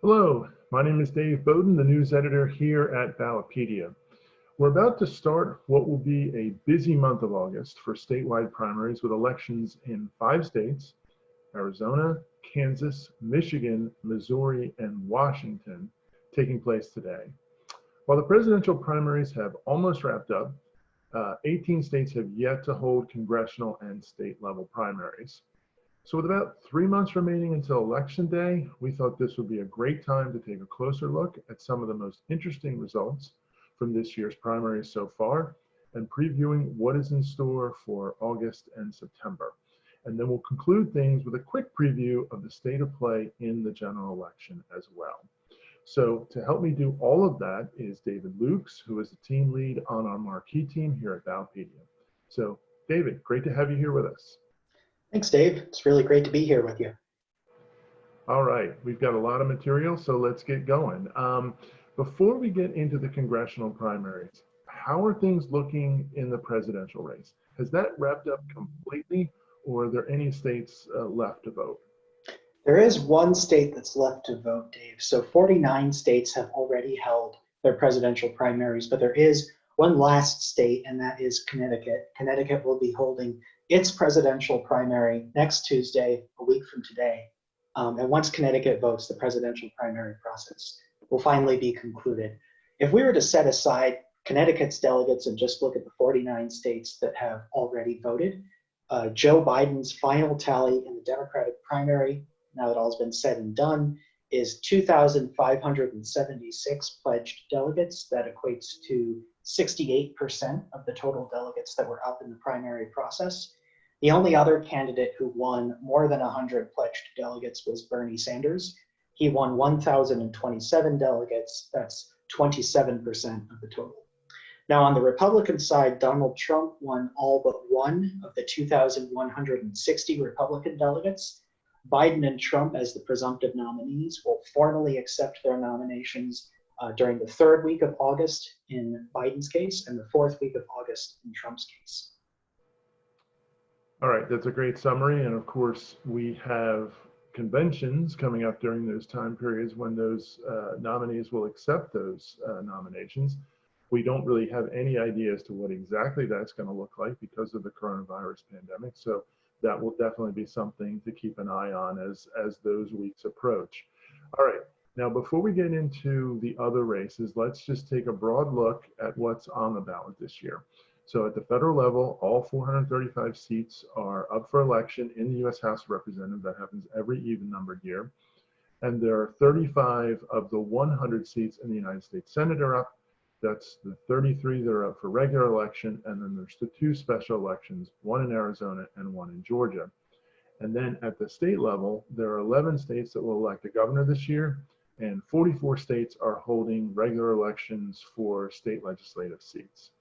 Hello, my name is Dave Beaudoin, the news editor here at Ballotpedia. We're about to start what will be a busy month of August for statewide primaries with elections in 5 states: Arizona, Kansas, Michigan, Missouri, and Washington, taking place today. While the presidential primaries have almost wrapped up, 18 states have yet to hold congressional and state level primaries. So with about 3 months remaining until Election Day, we thought this would be a great time to take a closer look at some of the most interesting results from this year's primaries so far and previewing what is in store for August and September. And then we'll conclude things with a quick preview of the state of play in the general election as well. So to help me do all of that is David Luchs, who is the team lead on our marquee team here at Ballotpedia. So David, great to have you here with us. Thanks, Dave. It's really great to be here with you. All right, we've got a lot of material, so let's get going. Before we get into the congressional primaries, how are things looking in the presidential race? Has that wrapped up completely, or are there any states left to vote? There is one state that's left to vote, Dave. So 49 states have already held their presidential primaries, but there is one last state, and that is Connecticut. Connecticut will be holding its presidential primary next Tuesday, a week from today. And once Connecticut votes, the presidential primary process will finally be concluded. If we were to set aside Connecticut's delegates and just look at the 49 states that have already voted, Joe Biden's final tally in the Democratic primary, now that all's been said and done, is 2,576 pledged delegates. That equates to 68% of the total delegates that were up in the primary process. The only other candidate who won more than 100 pledged delegates was Bernie Sanders. He won 1,027 delegates. That's 27% of the total. Now, on the Republican side, Donald Trump won all but one of the 2,160 Republican delegates. Biden and Trump, as the presumptive nominees, will formally accept their nominations during the third week of August in Biden's case and the fourth week of August in Trump's case. All right, that's a great summary. And of course, we have conventions coming up during those time periods when those nominees will accept those nominations. We don't really have any idea as to what exactly that's going to look like because of the coronavirus pandemic. So that will definitely be something to keep an eye on as those weeks approach. All right, now before we get into the other races, let's just take a broad look at what's on the ballot this year. So at the federal level, all 435 seats are up for election in the U.S. House of Representatives. That happens every even-numbered year. And there are 35 of the 100 seats in the United States Senate are up. That's the 33 that are up for regular election, and then there's the 2 special elections, one in Arizona and one in Georgia. And then at the state level, there are 11 states that will elect a governor this year, and 44 states are holding regular elections for state legislative seats.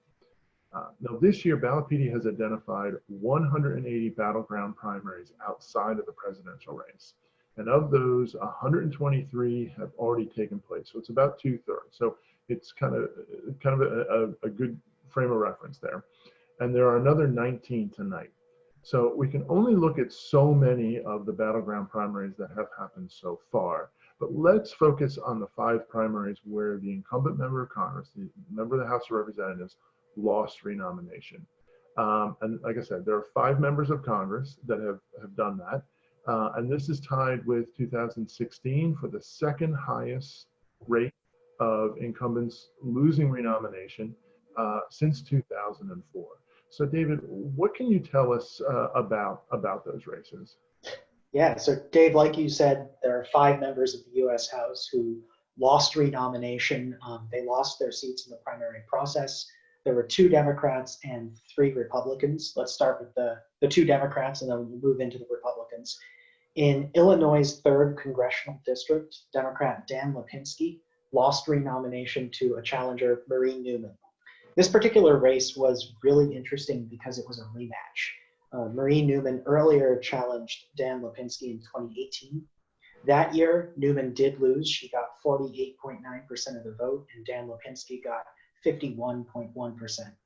Now this year, Ballotpedia has identified 180 battleground primaries outside of the presidential race. And of those, 123 have already taken place. So it's about 2/3. So it's kind of a good frame of reference there. And there are another 19 tonight. So we can only look at so many of the battleground primaries that have happened so far. But let's focus on the 5 primaries where the incumbent member of Congress, the member of the House of Representatives, lost renomination. And like I said, there are 5 members of Congress that have done that. And this is tied with 2016 for the second highest rate of incumbents losing renomination since 2004. So David, what can you tell us about those races? Yeah, so Dave, like you said, there are 5 members of the U.S. House who lost renomination. They lost their seats in the primary process. There were 2 Democrats and 3 Republicans. Let's start with the 2 Democrats and then we'll move into the Republicans. In Illinois' 3rd Congressional District, Democrat Dan Lipinski lost renomination to a challenger, Marie Newman. This particular race was really interesting because it was a rematch. Marie Newman earlier challenged Dan Lipinski in 2018. That year, Newman did lose. She got 48.9% of the vote, and Dan Lipinski got 51.1%.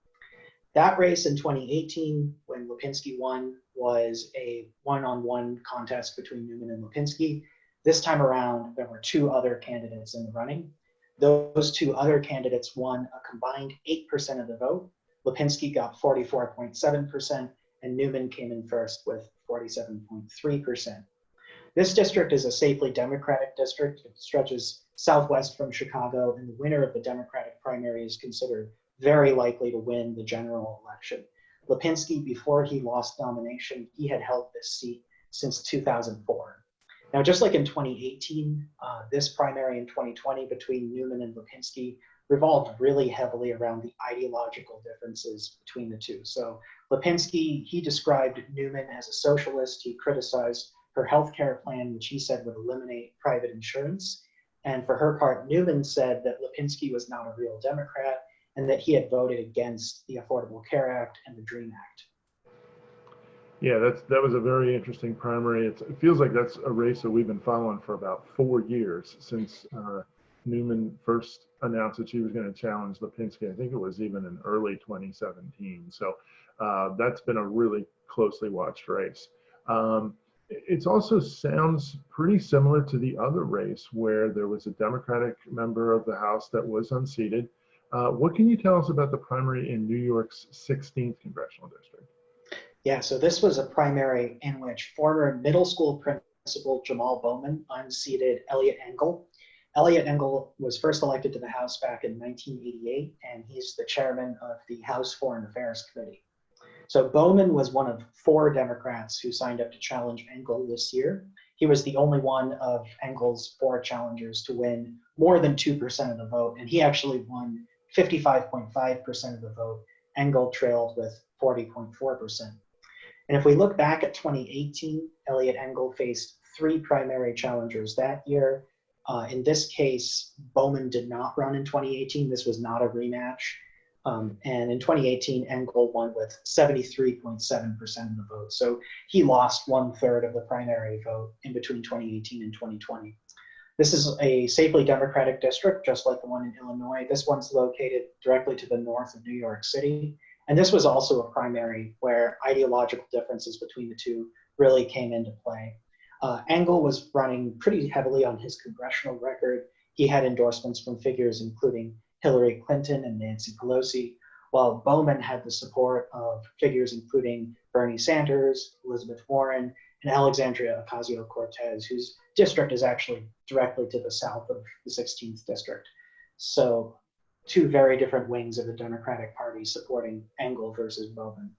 That race in 2018, when Lipinski won, was a one-on-one contest between Newman and Lipinski. This time around, there were two other candidates in the running. Those two other candidates won a combined 8% of the vote. Lipinski got 44.7%, and Newman came in first with 47.3%. This district is a safely Democratic district. It stretches southwest from Chicago, and the winner of the Democratic primary is considered very likely to win the general election. Lipinski, before he lost nomination, he had held this seat since 2004. Now, just like in 2018, this primary in 2020 between Newman and Lipinski revolved really heavily around the ideological differences between the two. So Lipinski, he described Newman as a socialist. He criticized her healthcare plan, which he said would eliminate private insurance. And for her part, Newman said that Lipinski was not a real Democrat and that he had voted against the Affordable Care Act and the DREAM Act. Yeah, that was a very interesting primary. It feels like that's a race that we've been following for about 4 years since Newman first announced that she was going to challenge Lipinski. I think it was even in early 2017. So that's been a really closely watched race. It also sounds pretty similar to the other race where there was a Democratic member of the House that was unseated. What can you tell us about the primary in New York's 16th Congressional District? Yeah, so this was a primary in which former middle school principal Jamal Bowman unseated Eliot Engel. Eliot Engel was first elected to the House back in 1988, and he's the chairman of the House Foreign Affairs Committee. So Bowman was one of 4 Democrats who signed up to challenge Engel this year. He was the only one of Engel's 4 challengers to win more than 2% of the vote, and he actually won 55.5% of the vote. Engel trailed with 40.4%. And if we look back at 2018, Eliot Engel faced 3 primary challengers that year. In this case, Bowman did not run in 2018. This was not a rematch. And in 2018, Engel won with 73.7% of the vote. So he lost 1/3 of the primary vote in between 2018 and 2020. This is a safely Democratic district, just like the one in Illinois. This one's located directly to the north of New York City. And this was also a primary where ideological differences between the two really came into play. Engel was running pretty heavily on his congressional record. He had endorsements from figures including Hillary Clinton and Nancy Pelosi, while Bowman had the support of figures including Bernie Sanders, Elizabeth Warren, and Alexandria Ocasio-Cortez, whose district is actually directly to the south of the 16th district. So 2 very different wings of the Democratic Party supporting Engel versus Bowman.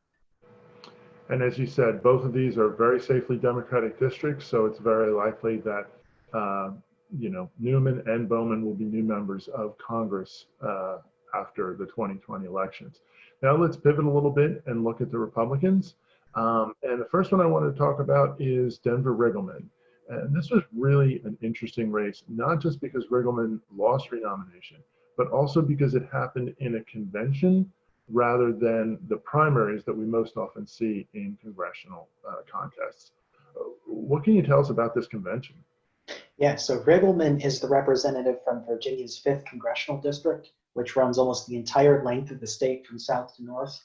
And as you said, both of these are very safely Democratic districts, so it's very likely that Newman and Bowman will be new members of Congress after the 2020 elections. Now let's pivot a little bit and look at the Republicans. And the first one I want to talk about is Denver Riggleman. And this was really an interesting race, not just because Riggleman lost renomination, but also because it happened in a convention rather than the primaries that we most often see in congressional contests. What can you tell us about this convention? Yeah, so Riggleman is the representative from Virginia's 5th Congressional District, which runs almost the entire length of the state from south to north.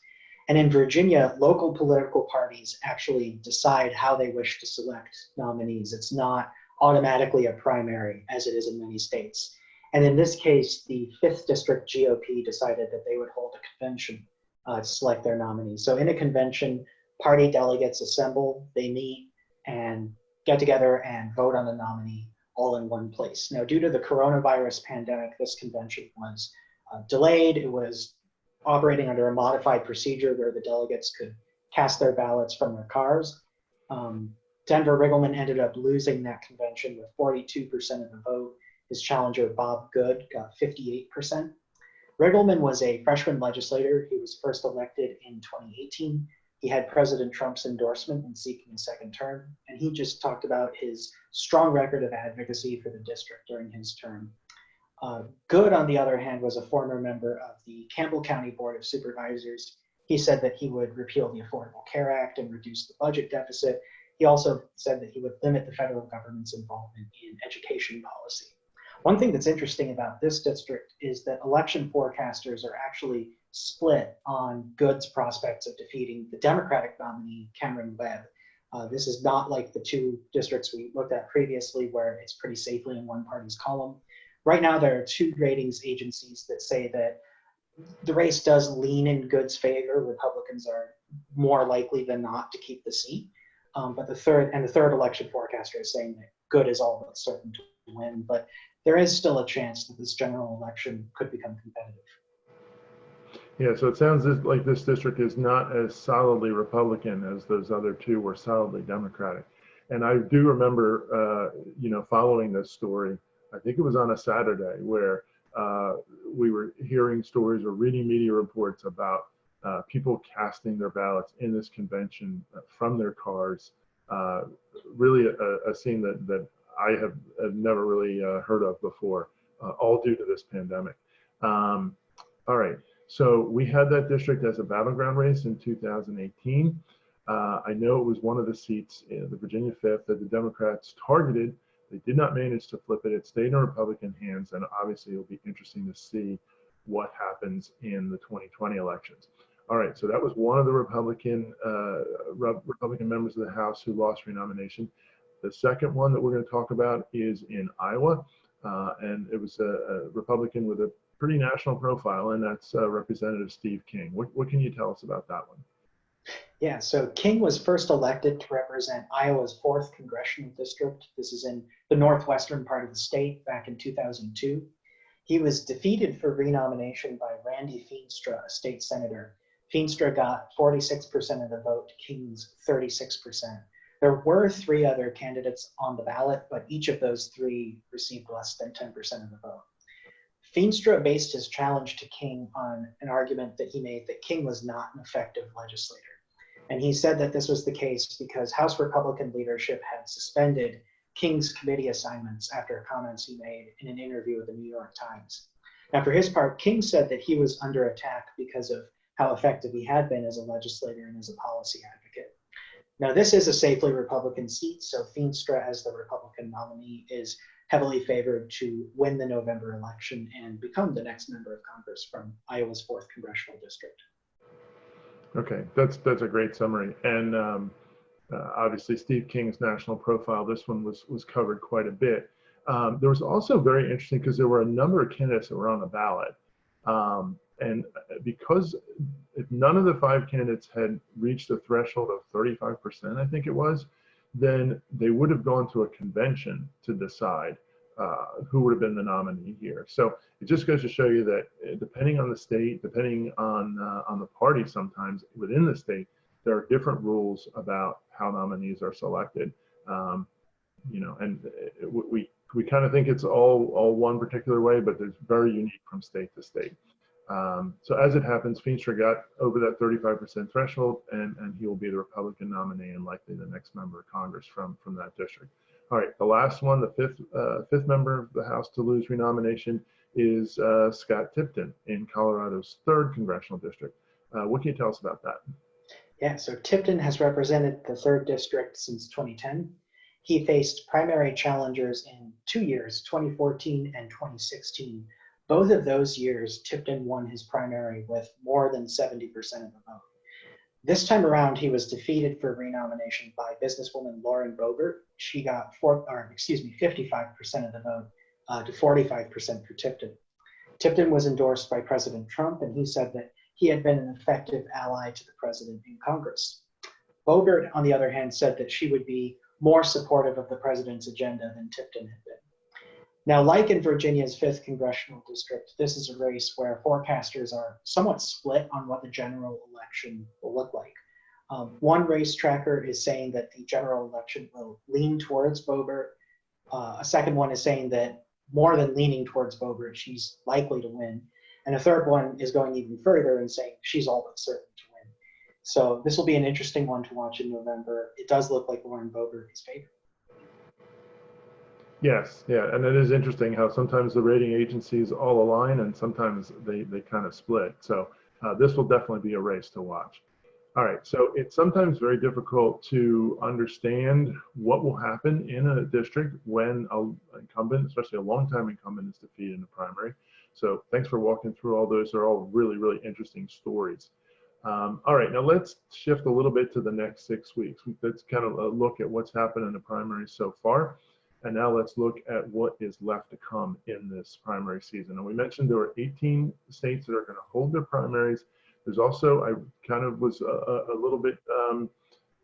And in Virginia, local political parties actually decide how they wish to select nominees. It's not automatically a primary as it is in many states. And in this case, the 5th District GOP decided that they would hold a convention to select their nominees. So in a convention, party delegates assemble, they meet and get together and vote on the nominee all in one place. Now, due to the coronavirus pandemic, this convention was delayed. It was operating under a modified procedure where the delegates could cast their ballots from their cars. Denver Riggleman ended up losing that convention with 42% of the vote. His challenger, Bob Good, got 58%. Riggleman was a freshman legislator. He was first elected in 2018. He had President Trump's endorsement in seeking a second term, and he just talked about his strong record of advocacy for the district during his term. Good, on the other hand, was a former member of the Campbell County Board of Supervisors. He said that he would repeal the Affordable Care Act and reduce the budget deficit. He also said that he would limit the federal government's involvement in education policy. One thing that's interesting about this district is that election forecasters are actually split on Good's prospects of defeating the Democratic nominee, Cameron Webb. This is not like the two districts we looked at previously where it's pretty safely in one party's column. Right now, there are two ratings agencies that say that the race does lean in Good's favor. Republicans are more likely than not to keep the seat. But the third election forecaster is saying that Good is all but certain to win. But there is still a chance that this general election could become competitive. Yeah, so it sounds like this district is not as solidly Republican as those other two were solidly Democratic. And I do remember, following this story. I think it was on a Saturday where we were hearing stories or reading media reports about people casting their ballots in this convention from their cars. Really a scene that I have never really heard of before, all due to this pandemic. All right. So we had that district as a battleground race in 2018. I know it was one of the seats in the Virginia 5th that the Democrats targeted. They did not manage to flip it. It stayed in Republican hands, and obviously it'll be interesting to see what happens in the 2020 elections. All right, so that was one of the Republican members of the House who lost renomination. The second one that we're going to talk about is in Iowa, and it was a Republican with a pretty national profile, and that's Representative Steve King. What can you tell us about that one? Yeah, so King was first elected to represent Iowa's 4th Congressional District. This is in the northwestern part of the state back in 2002. He was defeated for renomination by Randy Feenstra, a state senator. Feenstra got 46% of the vote, King's 36%. There were 3 other candidates on the ballot, but each of those 3 received less than 10% of the vote. Feenstra based his challenge to King on an argument that he made that King was not an effective legislator. And he said that this was the case because House Republican leadership had suspended King's committee assignments after comments he made in an interview with the New York Times. Now, for his part, King said that he was under attack because of how effective he had been as a legislator and as a policy advocate. Now, this is a safely Republican seat, so Feenstra, as the Republican nominee, is heavily favored to win the November election and become the next member of Congress from Iowa's 4th Congressional District. Okay, that's a great summary. And obviously, Steve King's national profile, this one was covered quite a bit. There was also very interesting because there were a number of candidates that were on the ballot. And because if none of the 5 candidates had reached the threshold of 35%, I think it was, then they would have gone to a convention to decide who would have been the nominee here. So it just goes to show you that depending on the state, depending on the party, sometimes within the state, there are different rules about how nominees are selected. And we kind of think it's all one particular way, but it's very unique from state to state. So as it happens, Feenstra got over that 35% threshold, and he will be the Republican nominee and likely the next member of Congress from that district. All right, the last one, the fifth member of the House to lose renomination is Scott Tipton in Colorado's 3rd Congressional District. What can you tell us about that? Yeah, so Tipton has represented the 3rd District since 2010. He faced primary challengers in 2 years, 2014 and 2016. Both of those years, Tipton won his primary with more than 70% of the vote. This time around, he was defeated for renomination by businesswoman Lauren Boebert. She got 55% of the vote to 45% for Tipton. Tipton was endorsed by President Trump, and he said that he had been an effective ally to the president in Congress. Boebert, on the other hand, said that she would be more supportive of the president's agenda than Tipton had been. Now, like in Virginia's 5th Congressional District, this is a race where forecasters are somewhat split on what the general election will look like. One race tracker is saying that the general election will lean towards Boebert. A second one is saying that more than leaning towards Boebert, she's likely to win. And a third one is going even further and saying she's all but certain to win. So this will be an interesting one to watch in November. It does look like Lauren Boebert is favored. Yes, yeah, and it is interesting how sometimes the rating agencies all align and sometimes they kind of split. So this will definitely be a race to watch. All right, so it's sometimes very difficult to understand what will happen in a district when an incumbent, especially a longtime incumbent, is defeated in the primary. So thanks for walking through all those. They're all really, really interesting stories. All right, now let's shift a little bit to the next 6 weeks. Let's kind of look at what's happened in the primaries so far. And now let's look at what is left to come in this primary season. And we mentioned there were 18 states that are going to hold their primaries. There's also, I kind of was a little bit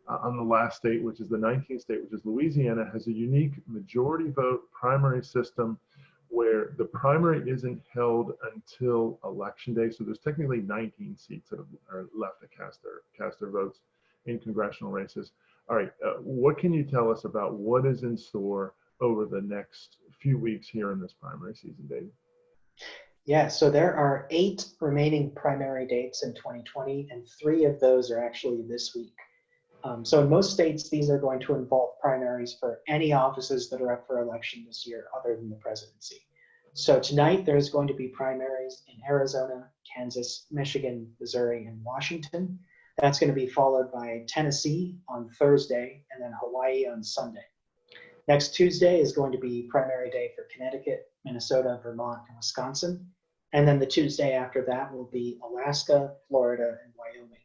on the last state, which is the 19th state, which is Louisiana, has a unique majority vote primary system where the primary isn't held until election day. So there's technically 19 seats that are left to cast their votes in congressional races. All right, what can you tell us about what is in store over the next few weeks here in this primary season, David? Yeah, so there are 8 remaining primary dates in 2020, and 3 of those are actually this week. So in most states, these are going to involve primaries for any offices that are up for election this year other than the presidency. So tonight, there's going to be primaries in Arizona, Kansas, Michigan, Missouri, and Washington. That's going to be followed by Tennessee on Thursday and then Hawaii on Sunday. Next Tuesday is going to be primary day for Connecticut, Minnesota, Vermont, and Wisconsin. And then the Tuesday after that will be Alaska, Florida, and Wyoming.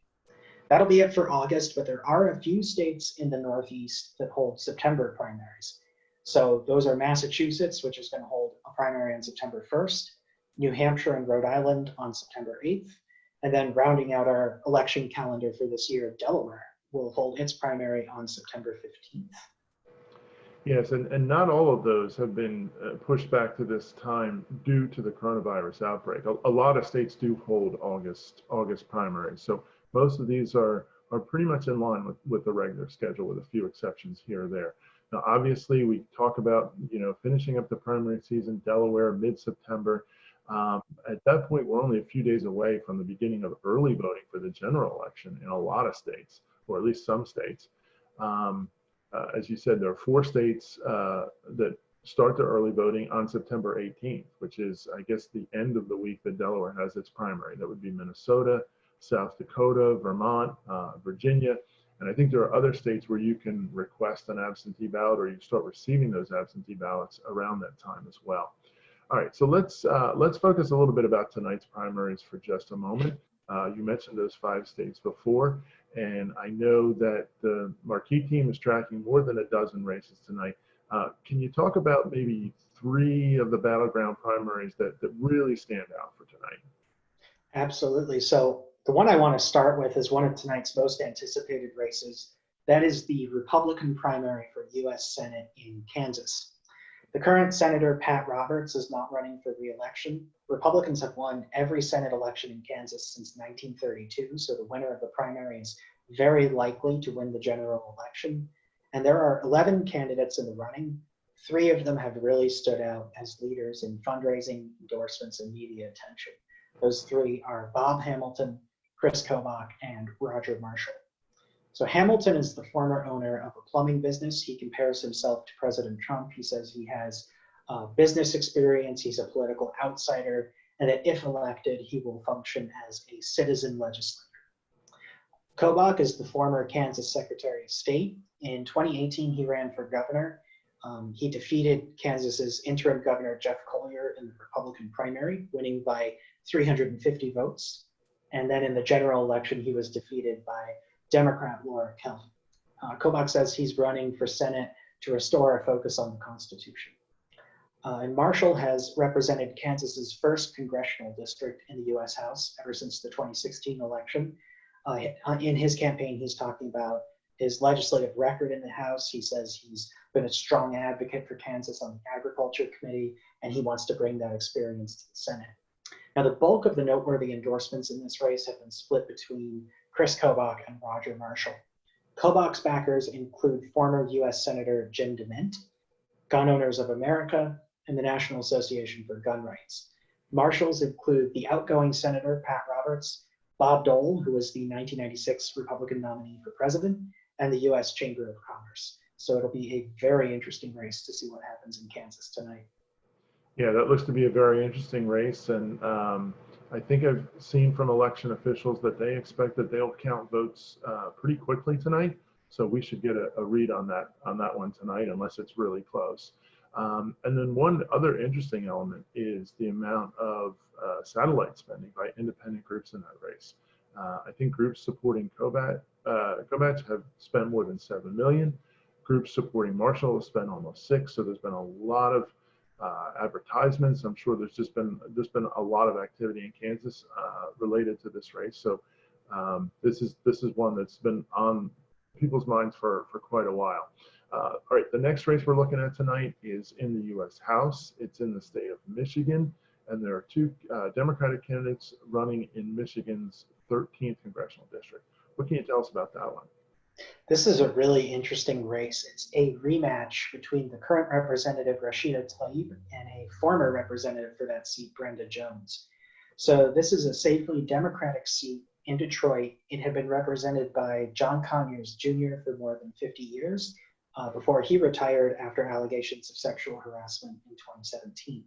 That'll be it for August, but there are a few states in the Northeast that hold September primaries. So those are Massachusetts, which is going to hold a primary on September 1st, New Hampshire and Rhode Island on September 8th, and then rounding out our election calendar for this year, Delaware will hold its primary on September 15th. Yes, and not all of those have been pushed back to this time due to the coronavirus outbreak. A lot of states do hold August primaries. So most of these are pretty much in line with the regular schedule with a few exceptions here or there. Now, obviously, we talk about, finishing up the primary season, Delaware, mid-September. At that point, we're only a few days away from the beginning of early voting for the general election in a lot of states, or at least some states. As you said, there are 4 states that start their early voting on September 18th, which is, I guess, the end of the week that Delaware has its primary. That would be Minnesota, South Dakota, Vermont, Virginia. And I think there are other states where you can request an absentee ballot or you start receiving those absentee ballots around that time as well. All right, so let's focus a little bit about tonight's primaries for just a moment. You mentioned those 5 states before, and I know that the Marquee team is tracking more than a dozen races tonight. Can you talk about maybe 3 of the battleground primaries that really stand out for tonight? Absolutely. So the one I want to start with is one of tonight's most anticipated races. That is the Republican primary for U.S. Senate in Kansas. The current Senator, Pat Roberts, is not running for re-election. Republicans have won every Senate election in Kansas since 1932, so the winner of the primary is very likely to win the general election. And there are 11 candidates in the running. 3 of them have really stood out as leaders in fundraising, endorsements, and media attention. Those 3 are Bob Hamilton, Chris Kobach, and Roger Marshall. So Hamilton is the former owner of a plumbing business. He compares himself to President Trump. He says he has business experience, he's a political outsider, and that if elected, he will function as a citizen legislator. Kobach is the former Kansas Secretary of State. In 2018, he ran for governor. He defeated Kansas's interim governor, Jeff Collier, in the Republican primary, winning by 350 votes. And then in the general election, he was defeated by Democrat Laura Kelly. Kobach says he's running for Senate to restore a focus on the Constitution. And Marshall has represented Kansas's first congressional district in the U.S. House ever since the 2016 election. In his campaign, he's talking about his legislative record in the House. He says he's been a strong advocate for Kansas on the Agriculture Committee, and he wants to bring that experience to the Senate. Now, the bulk of the noteworthy endorsements in this race have been split between Chris Kobach and Roger Marshall. Kobach's backers include former U.S. Senator Jim DeMint, Gun Owners of America, and the National Association for Gun Rights. Marshall's include the outgoing Senator Pat Roberts, Bob Dole, who was the 1996 Republican nominee for president, and the U.S. Chamber of Commerce. So it'll be a very interesting race to see what happens in Kansas tonight. Yeah, that looks to be a very interesting race, and I think I've seen from election officials that they expect that they'll count votes pretty quickly tonight. So we should get a read on that one tonight, unless it's really close. And then one other interesting element is the amount of satellite spending by independent groups in that race. I think groups supporting Kobach have spent more than 7 million. Groups supporting Marshall have spent almost 6. So there's been a lot of advertisements. I'm sure there's been a lot of activity in Kansas related to this race. So this is one that's been on people's minds for quite a while. All right, the next race we're looking at tonight is in the U.S. House. It's in the state of Michigan, and there are 2 Democratic candidates running in Michigan's 13th congressional district. What can you tell us about that one? This is a really interesting race. It's a rematch between the current representative, Rashida Tlaib, and a former representative for that seat, Brenda Jones. So this is a safely Democratic seat in Detroit. It had been represented by John Conyers Jr. for more than 50 years before he retired after allegations of sexual harassment in 2017.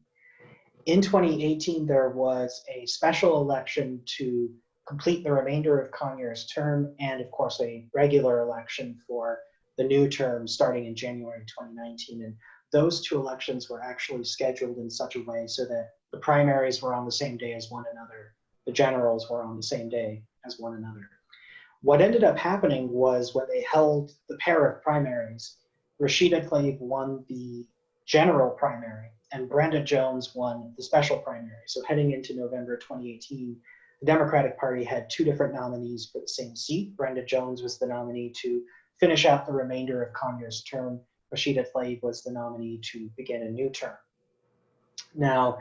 In 2018, there was a special election to complete the remainder of Conyers' term, and of course a regular election for the new term starting in January 2019. And those 2 elections were actually scheduled in such a way so that the primaries were on the same day as one another. The generals were on the same day as one another. What ended up happening was when they held the pair of primaries, Rashida Tlaib won the general primary and Brenda Jones won the special primary. So heading into November 2018, the Democratic Party had 2 different nominees for the same seat. Brenda Jones was the nominee to finish out the remainder of Conyers' term. Rashida Tlaib was the nominee to begin a new term. Now,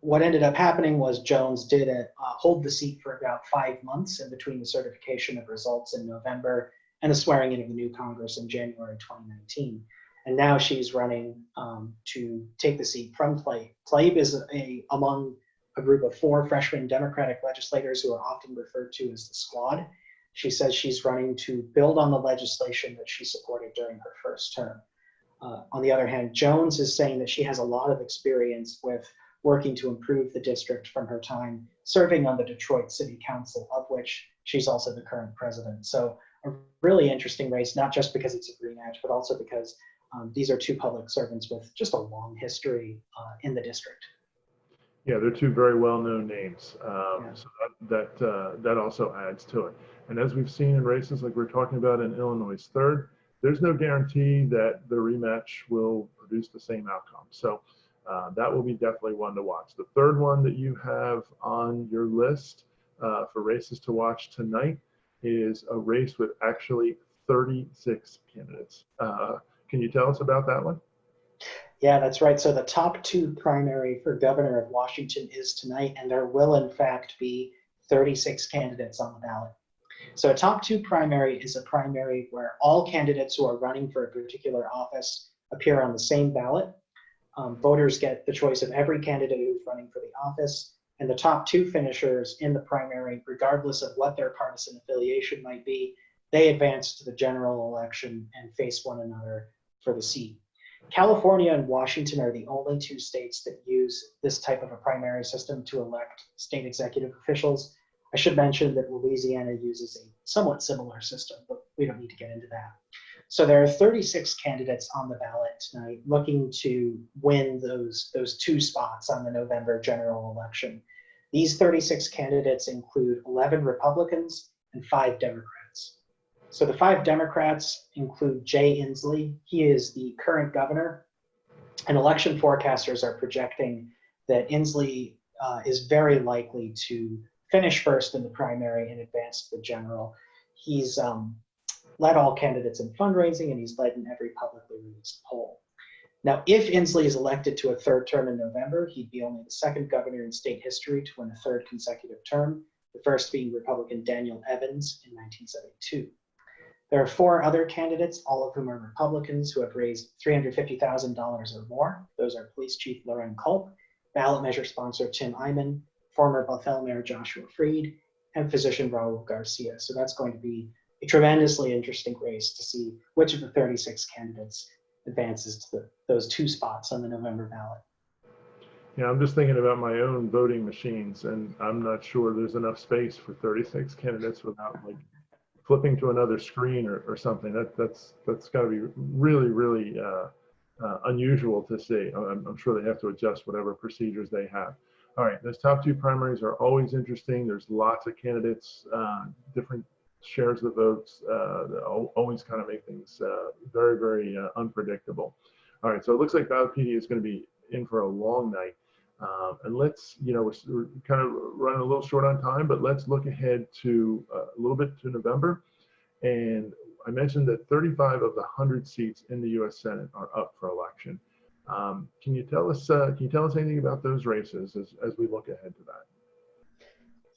what ended up happening was Jones did hold the seat for about 5 months in between the certification of results in November and the swearing in of the new Congress in January 2019. And now she's running to take the seat from Tlaib. Tlaib is among a group of 4 freshman Democratic legislators who are often referred to as the Squad. She says she's running to build on the legislation that she supported during her first term. On the other hand, Jones is saying that she has a lot of experience with working to improve the district from her time serving on the Detroit City Council, of which she's also the current president. So a really interesting race, not just because it's a rematch, but also because these are 2 public servants with just a long history in the district. Yeah, they're 2 very well-known names, so that also adds to it. And as we've seen in races like we're talking about in Illinois' 3rd, there's no guarantee that the rematch will produce the same outcome. So that will be definitely one to watch. The 3rd one that you have on your list for races to watch tonight is a race with actually 36 candidates. Can you tell us about that one? Yeah, that's right. So the top 2 primary for governor of Washington is tonight, and there will in fact be 36 candidates on the ballot. So a top 2 primary is a primary where all candidates who are running for a particular office appear on the same ballot. Voters get the choice of every candidate who's running for the office, and the top 2 finishers in the primary, regardless of what their partisan affiliation might be, they advance to the general election and face one another for the seat. California and Washington are the only 2 states that use this type of a primary system to elect state executive officials. I should mention that Louisiana uses a somewhat similar system, but we don't need to get into that. So there are 36 candidates on the ballot tonight looking to win those 2 spots on the November general election. These 36 candidates include 11 Republicans and 5 Democrats. So the 5 Democrats include Jay Inslee. He is the current governor, and election forecasters are projecting that Inslee is very likely to finish first in the primary and advance to the general. He's led all candidates in fundraising, and he's led in every publicly released poll. Now, if Inslee is elected to a 3rd term in November, he'd be only the 2nd governor in state history to win a 3rd consecutive term, the first being Republican Daniel Evans in 1972. There are 4 other candidates, all of whom are Republicans, who have raised $350,000 or more. Those are Police Chief Loren Culp, ballot measure sponsor Tim Eyman, former Bethel Mayor Joshua Freed, and physician Raul Garcia. So that's going to be a tremendously interesting race to see which of the 36 candidates advances to those 2 spots on the November ballot. Yeah, I'm just thinking about my own voting machines, and I'm not sure there's enough space for 36 candidates without like flipping to another screen or something. That's got to be really unusual to see. I'm sure they have to adjust whatever procedures they have. All right, those top two primaries are always interesting. There's lots of candidates, different shares of the votes, that always kind of make things very, very unpredictable. All right, so it looks like Ballotpedia is going to be in for a long night. And let's, we're kind of running a little short on time, but let's look ahead to a little bit to November. And I mentioned that 35 of the 100 seats in the U.S. Senate are up for election. Can you tell us anything about those races as we look ahead to that?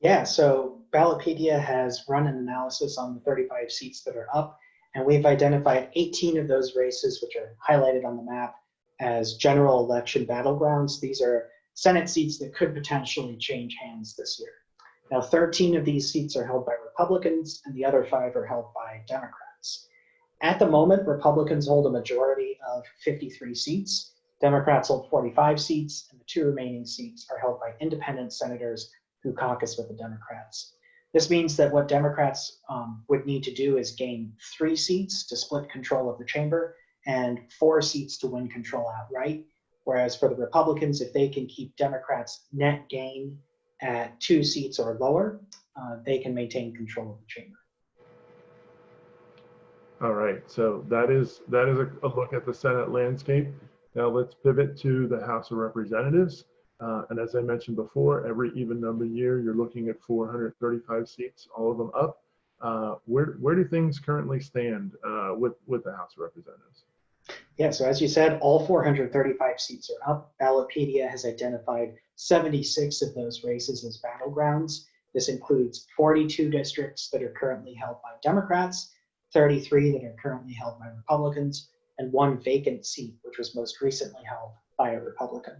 Yeah, so Ballotpedia has run an analysis on the 35 seats that are up, and we've identified 18 of those races, which are highlighted on the map as general election battlegrounds. These are Senate seats that could potentially change hands this year. Now, 13 of these seats are held by Republicans, and the other 5 are held by Democrats. At the moment, Republicans hold a majority of 53 seats. Democrats hold 45 seats, and the 2 remaining seats are held by independent senators who caucus with the Democrats. This means that what Democrats would need to do is gain 3 seats to split control of the chamber and 4 seats to win control outright. Whereas for the Republicans, if they can keep Democrats' net gain at 2 seats or lower, they can maintain control of the chamber. All right, so that is a look at the Senate landscape. Now let's pivot to the House of Representatives. And as I mentioned before, every even number year, you're looking at 435 seats, all of them up. Where do things currently stand with the House of Representatives? Yeah, so as you said, all 435 seats are up. Ballotpedia has identified 76 of those races as battlegrounds. This includes 42 districts that are currently held by Democrats, 33 that are currently held by Republicans, and 1 vacant seat, which was most recently held by a Republican.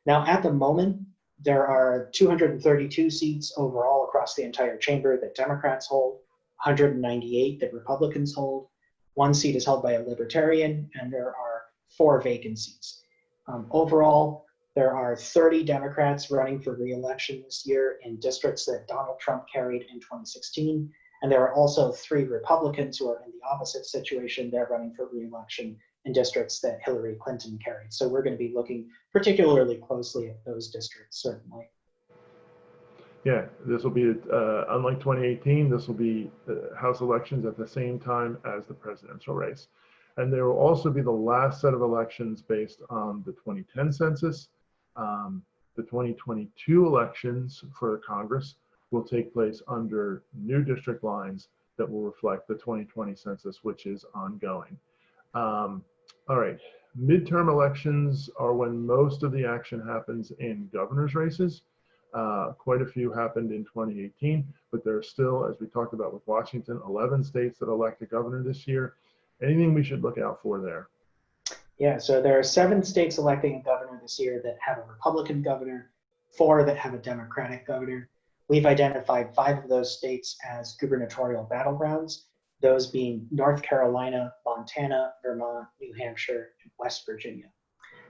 Now, at the moment, there are 232 seats overall across the entire chamber that Democrats hold, 198 that Republicans hold. 1 seat is held by a Libertarian, and there are 4 vacant seats. Overall, there are 30 Democrats running for re-election this year in districts that Donald Trump carried in 2016. And there are also 3 Republicans who are in the opposite situation. They're running for re-election in districts that Hillary Clinton carried. So we're going to be looking particularly closely at those districts, certainly. Yeah, this will be, unlike 2018, this will be House elections at the same time as the presidential race. And there will also be the last set of elections based on the 2010 census. The 2022 elections for Congress will take place under new district lines that will reflect the 2020 census, which is ongoing. All right, midterm elections are when most of the action happens in governor's races. Quite a few happened in 2018, but there are still, as we talked about with Washington, 11 states that elect a governor this year. Anything we should look out for there? Yeah, so there are 7 states electing a governor this year that have a Republican governor, 4 that have a Democratic governor. We've identified 5 of those states as gubernatorial battlegrounds, those being North Carolina, Montana, Vermont, New Hampshire, and West Virginia.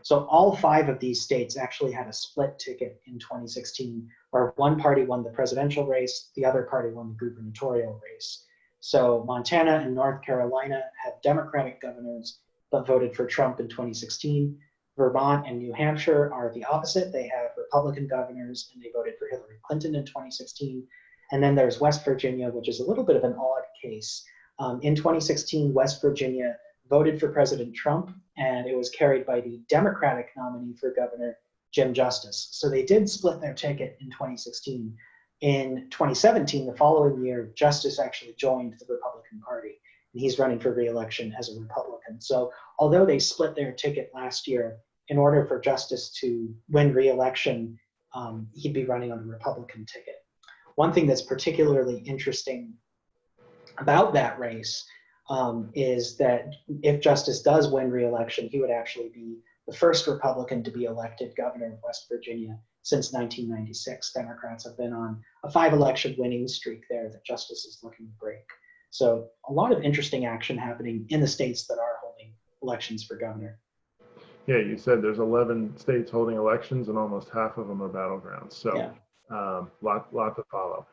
So all 5 of these states actually had a split ticket in 2016, where one party won the presidential race, the other party won the gubernatorial race. So Montana and North Carolina have Democratic governors, but voted for Trump in 2016. Vermont and New Hampshire are the opposite. They have Republican governors, and they voted for Hillary Clinton in 2016. And then there's West Virginia, which is a little bit of an odd case. In 2016, West Virginia voted for President Trump, and it was carried by the Democratic nominee for governor, Jim Justice. So they did split their ticket in 2016. In 2017, the following year, Justice actually joined the Republican Party, and he's running for re-election as a Republican. So although they split their ticket last year, in order for Justice to win re-election, he'd be running on the Republican ticket. One thing that's particularly interesting about that race is that if Justice does win re-election, he would actually be the first Republican to be elected governor of West Virginia since 1996. Democrats have been on a 5-election winning streak there that Justice is looking to break. So a lot of interesting action happening in the states that are holding elections for governor. Yeah, you said there's 11 states holding elections and almost half of them are battlegrounds. So yeah. lot to follow.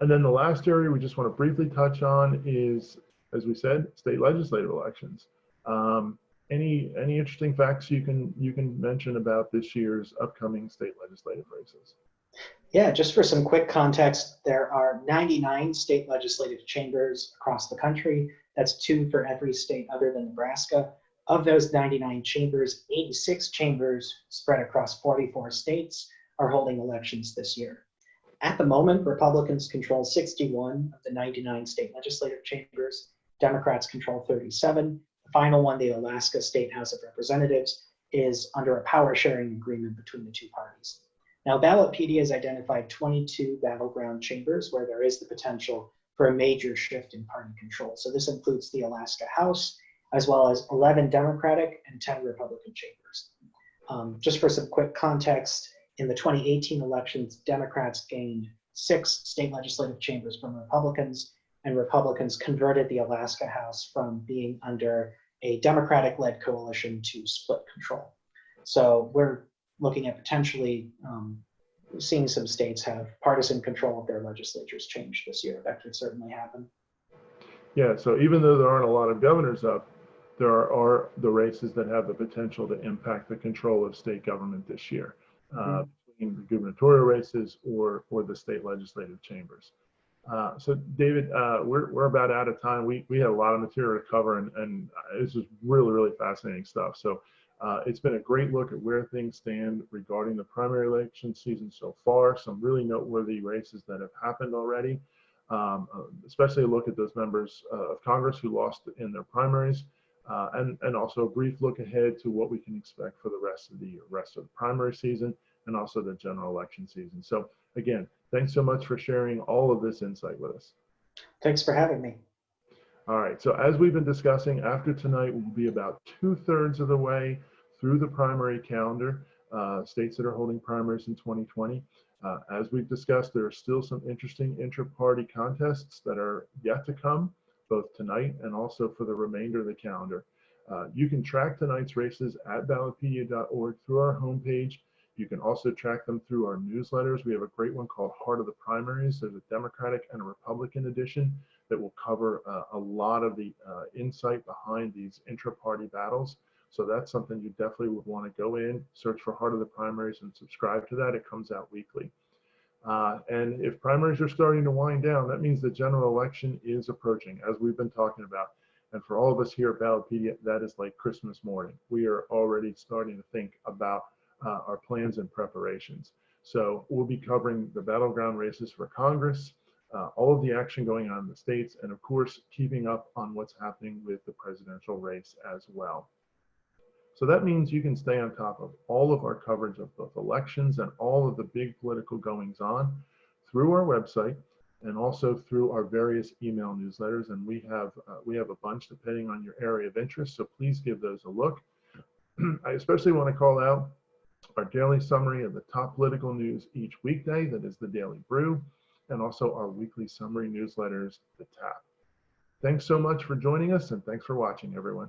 And then the last area we just want to briefly touch on is, as we said, state legislative elections. Any interesting facts you can mention about this year's upcoming state legislative races? Yeah, just for some quick context, there are 99 state legislative chambers across the country. That's 2 for every state other than Nebraska. Of those 99 chambers, 86 chambers spread across 44 states are holding elections this year. At the moment, Republicans control 61 of the 99 state legislative chambers. Democrats control 37. The final one, the Alaska State House of Representatives, is under a power sharing agreement between the two parties. Now, Ballotpedia has identified 22 battleground chambers where there is the potential for a major shift in party control. So this includes the Alaska House, as well as 11 Democratic and 10 Republican chambers. Just for some quick context, in the 2018 elections, Democrats gained 6 state legislative chambers from Republicans, and Republicans converted the Alaska House from being under a Democratic-led coalition to split control. So we're looking at potentially seeing some states have partisan control of their legislatures change this year. That could certainly happen. Yeah, so even though there aren't a lot of governors up, there are the races that have the potential to impact the control of state government this year, between the gubernatorial races or the state legislative chambers. So David, we're about out of time. We had a lot of material to cover, and this is really fascinating stuff. So it's been a great look at where things stand regarding the primary election season so far. Some really noteworthy races that have happened already, especially a look at those members of Congress who lost in their primaries, and also a brief look ahead to what we can expect for the rest of the year, rest of the primary season, and also the general election season. So again, thanks so much for sharing all of this insight with us. Thanks for having me. All right, so as we've been discussing, after tonight, we'll be about 2/3 of the way through the primary calendar, states that are holding primaries in 2020. As we've discussed, there are still some interesting inter-party contests that are yet to come, both tonight and also for the remainder of the calendar. You can track tonight's races at ballotpedia.org through our homepage. You can also track them through our newsletters. We have a great one called Heart of the Primaries. There's a Democratic and a Republican edition that will cover a lot of the insight behind these intra-party battles. So that's something you definitely would want to go in, search for Heart of the Primaries, and subscribe to that. It comes out weekly. And if primaries are starting to wind down, that means the general election is approaching, as we've been talking about. And for all of us here at Ballotpedia, that is like Christmas morning. We are already starting to think about our plans and preparations. So we'll be covering the battleground races for Congress, all of the action going on in the states, and of course, keeping up on what's happening with the presidential race as well. So that means you can stay on top of all of our coverage of both elections and all of the big political goings on through our website and also through our various email newsletters. And we have a bunch depending on your area of interest. So please give those a look. I especially want to call out our daily summary of the top political news each weekday, that is the Daily Brew, and also our weekly summary newsletters, The Tap. Thanks so much for joining us, and thanks for watching, everyone.